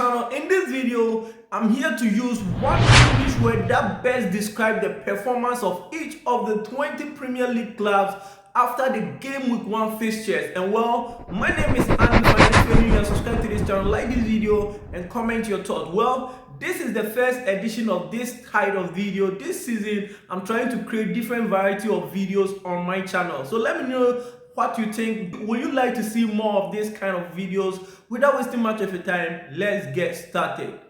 channel. In this video, I'm here to use one English word that best describes the performance of each of the 20 Premier League clubs after the game week 1 fixtures. And well, my name is Andy. If you are subscribed to this channel, like this video and comment your thoughts. Well, this is the first edition of this kind of video. This season, I'm trying to create different variety of videos on my channel. So let me know what you think. Would you like to see more of this kind of videos? Without wasting much of your time, let's get started.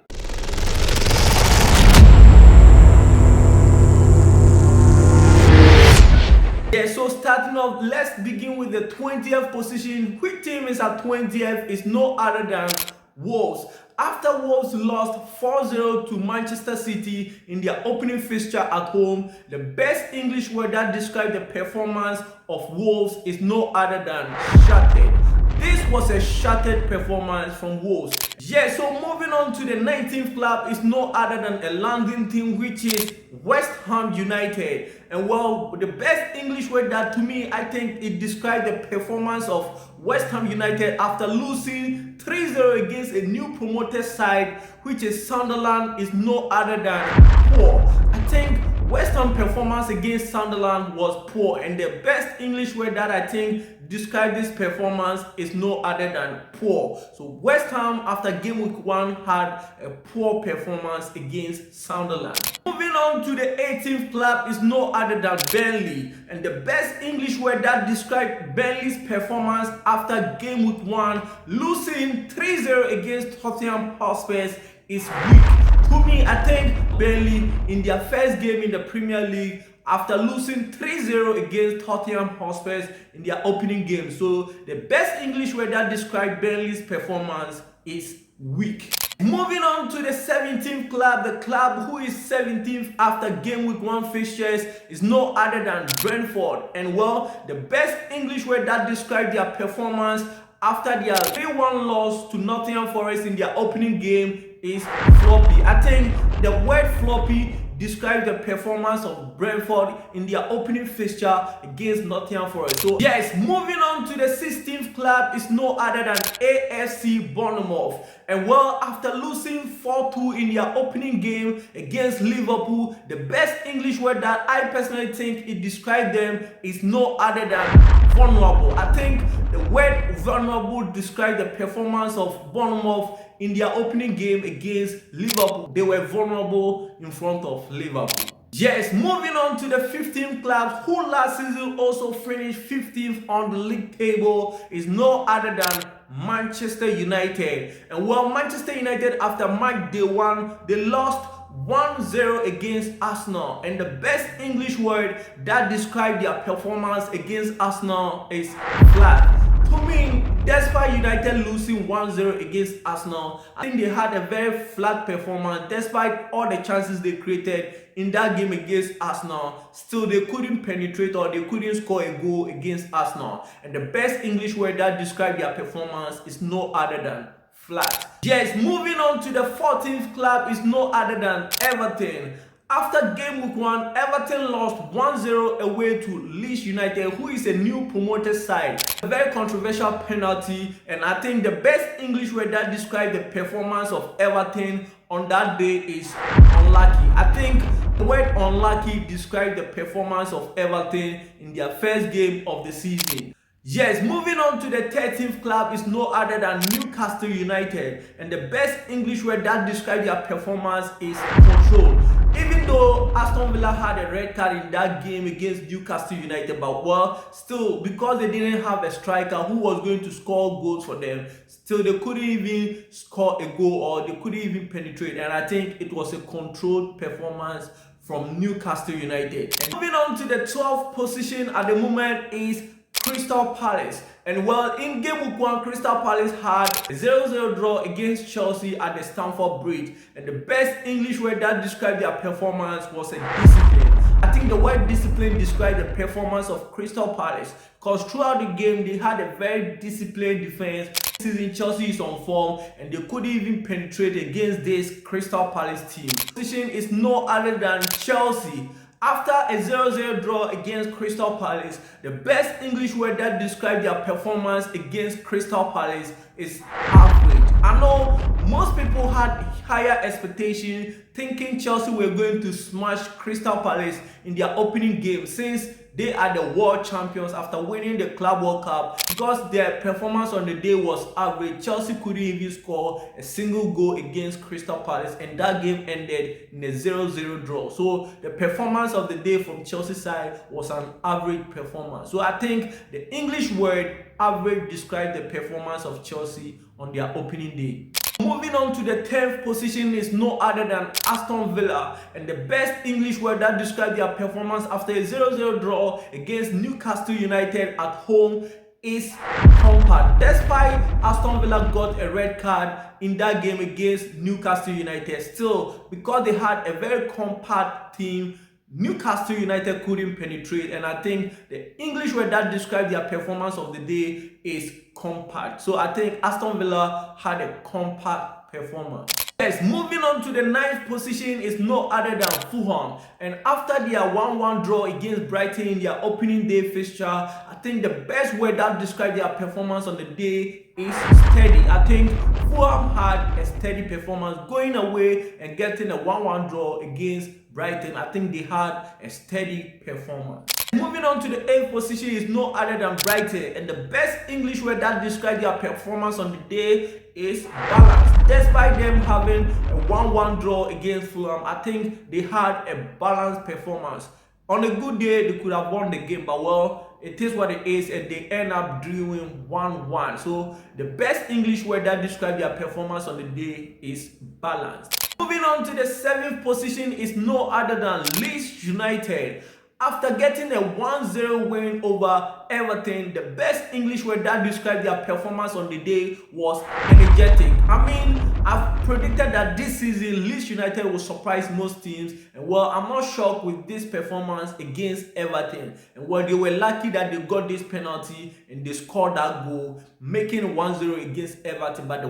Yeah, so starting off, let's begin with the 20th position. Which team is at 20th is no other than Wolves. After Wolves lost 4-0 to Manchester City in their opening fixture at home, the best English word that describes the performance of Wolves is no other than shattered. This was a shattered performance from Wolves. Yeah, so moving on to the 19th club is no other than a London team, which is West Ham United. And well, the best English word that to me, I think it describes the performance of West Ham United after losing 3-0 against a new promoted side, which is Sunderland, is no other than poor. I think West Ham performance against Sunderland was poor, and the best English word that I think describe this performance is no other than poor. So West Ham after game week 1 had a poor performance against Sunderland. Moving on to the 18th club is no other than Burnley, and the best English word that describes Burnley's performance after game week 1 losing 3-0 against Tottenham Hotspur is weak. To me, I think Burnley in their first game in the Premier League after losing 3-0 against Tottenham Hotspur in their opening game. So the best English word that describes Burnley's performance is weak. Moving on to the 17th club, the club who is 17th after game week 1 fixtures is no other than Brentford. And well, the best English word that describes their performance after their 3-1 loss to Nottingham Forest in their opening game is floppy. I think the word floppy describes the performance of Brentford in their opening fixture against Nottingham Forest. So yes, moving on to the 16th club is no other than AFC Bournemouth. And well, after losing 4-2 in their opening game against Liverpool, the best English word that I personally think it describes them is no other than vulnerable. I think the word vulnerable describes the performance of Bournemouth in their opening game against Liverpool. They were vulnerable in front of Liverpool. Yes, moving on to the 15th club who last season also finished 15th on the league table is no other than Manchester United. And well, Manchester United after match day 1, they lost 1-0 against Arsenal, and the best English word that describes their performance against Arsenal is flat. To me, despite United losing 1-0 against Arsenal, I think they had a very flat performance despite all the chances they created in that game against Arsenal. Still, they couldn't penetrate or they couldn't score a goal against Arsenal. And the best English word that describes their performance is no other than flat. Yes, moving on to the 14th club is no other than Everton. After game week 1, Everton lost 1-0 away to Leeds United, who is a new promoted side. A very controversial penalty, and I think the best English word that describes the performance of Everton on that day is unlucky. I think the word unlucky describes the performance of Everton in their first game of the season. Yes, moving on to the 13th club is no other than Newcastle United, and the best English word that describes their performance is control. Even though Aston Villa had a red card in that game against Newcastle United, but well, still, because they didn't have a striker who was going to score goals for them, still they couldn't even score a goal or they couldn't even penetrate, and I think it was a controlled performance from Newcastle United. And moving on to the 12th position at the moment is Crystal Palace. And well, in game week 1, Crystal Palace had a 0-0 draw against Chelsea at the Stamford Bridge. And the best English word that described their performance was a discipline. I think the word discipline described the performance of Crystal Palace, because throughout the game they had a very disciplined defense. This season Chelsea is on form and they couldn't even penetrate against this Crystal Palace team. Position is no other than Chelsea. After a 0-0 draw against Crystal Palace, the best English word that describes their performance against Crystal Palace is average. I know most people had higher expectations, thinking Chelsea were going to smash Crystal Palace in their opening game since they are the world champions after winning the Club World Cup. Because their performance on the day was average, Chelsea couldn't even score a single goal against Crystal Palace, and that game ended in a 0-0 draw. So the performance of the day from Chelsea side was an average performance. So I think the English word average describes the performance of Chelsea on their opening day. Moving on to the 10th position is no other than Aston Villa, and the best English word that describes their performance after a 0-0 draw against Newcastle United at home is compact. Despite Aston Villa got a red card in that game against Newcastle United, still, because they had a very compact team, Newcastle United couldn't penetrate, and I think the English word that describes their performance of the day is compact. So I think Aston Villa had a compact performance. Yes, moving on to the 9th position is no other than Fulham, and after their 1-1 draw against Brighton in their opening day fixture, I think the best word that describes their performance on the day is steady. I think Fulham had a steady performance going away and getting a 1-1 draw against Brighton. I think they had a steady performance. Moving on to the 8th position is no other than Brighton, and the best English word that describes their performance on the day is balance. Despite them having a 1-1 draw against Fulham, I think they had a balanced performance. On a good day, they could have won the game, but well, it is what it is, and they end up doing 1-1. So the best English word that describes their performance on the day is balance. Moving on to the 7th position is no other than Leeds United. After getting a 1-0 win over Everton, the best English word that described their performance on the day was energetic. I mean, I've predicted that this season Leeds United will surprise most teams, and well, I'm not shocked with this performance against Everton. And well, they were lucky that they got this penalty and they scored that goal, making 1-0 against Everton. But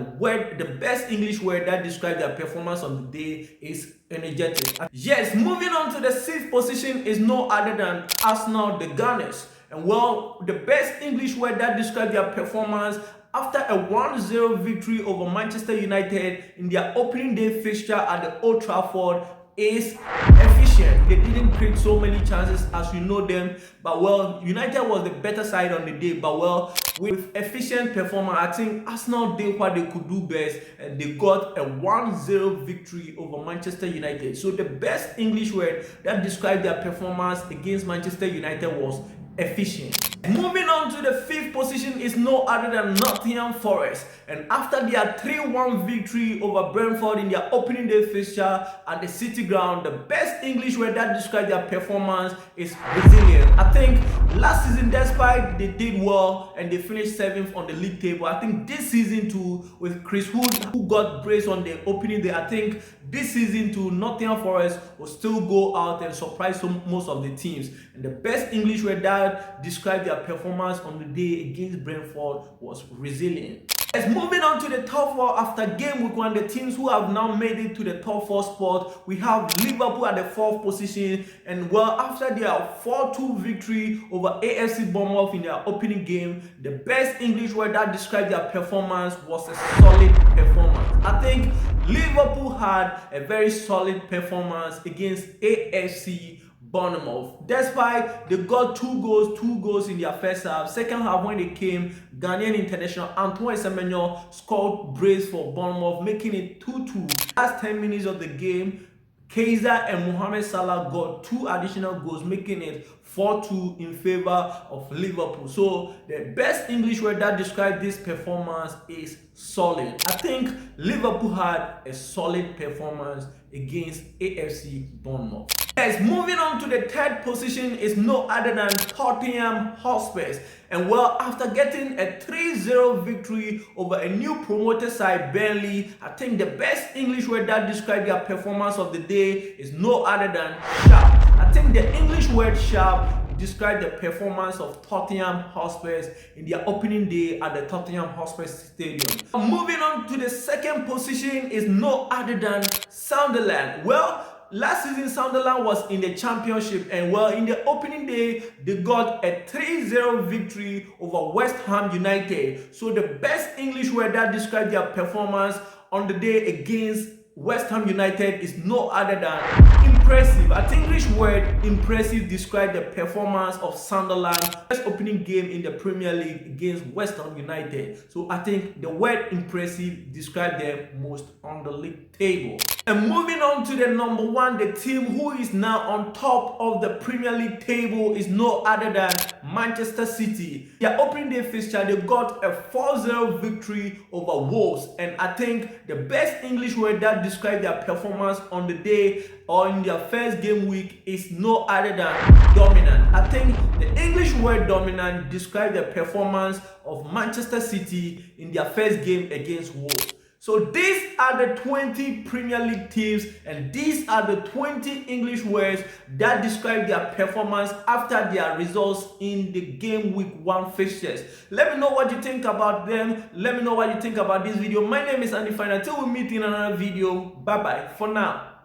the best English word that describes their performance on the day is energetic. Yes, moving on to the 6th position is no other than Arsenal, the Gunners. And well, the best English word that describes their performance after a 1-0 victory over Manchester United in their opening day fixture at the Old Trafford is efficient. They didn't create so many chances as you know them, but well, United was the better side on the day, but well, with efficient performance, I think Arsenal did what they could do best, and they got a 1-0 victory over Manchester United. So the best English word that described their performance against Manchester United was efficient. Moving on to the 5th position is no other than Nottingham Forest, and after their 3-1 victory over Brentford in their opening day fixture at the City Ground, the best English word that describes their performance is resilient. I think last season, despite they did well and they finished 7th on the league table, I think this season too, with Chris Wood who got brace on the opening day, I think this season too, Nottingham Forest will still go out and surprise most of the teams. And the best English word that described their performance on the day against Brentford was resilient. As moving on to the top 4 after game week 1, the teams who have now made it to the top 4 spot, we have Liverpool at the 4th position, and well, after their 4-2 victory over AFC Bournemouth in their opening game, the best English word that described their performance was a solid performance. I think Liverpool had a very solid performance against AFC Bournemouth. Despite they got two goals in their first half, second half when they came, Ghanaian international Antoine Semenyo scored brace for Bournemouth, making it 2-2. Last 10 minutes of the game, Kaiser and Mohamed Salah got 2 additional goals, making it 4-2 in favor of Liverpool. So the best English word that describes this performance is solid. I think Liverpool had a solid performance against AFC Bournemouth. Yes, moving on to the 3rd position is no other than Tottenham Hotspur. And well, after getting a 3-0 victory over a new promoted side, Burnley, I think the best English word that describes their performance of the day is no other than sharp. I think the English word sharp described the performance of Tottenham Hotspur in their opening day at the Tottenham Hotspur Stadium. Moving on to the 2nd position is no other than Sunderland. Well, last season Sunderland was in the championship, and well, in the opening day they got a 3-0 victory over West Ham United. So the best English word that describes their performance on the day against West Ham United is no other than impressive. I think English word impressive describes the performance of Sunderland first opening game in the Premier League against West Ham United. So I think the word impressive describes them most on the league table. And moving on to the number one, the team who is now on top of the Premier League table is no other than Manchester City. Their opening day fixture, they got a 4-0 victory over Wolves, and I think the best English word that describes their performance on the day or in their first game week is no other than dominant. I think the English word dominant describes the performance of Manchester City in their first game against Wolves. So these are the 20 Premier League teams, and these are the 20 English words that describe their performance after their results in the game week 1 fixtures. Let me know what you think about them. Let me know what you think about this video. My name is Andy Fine. Until we meet in another video, bye bye for now.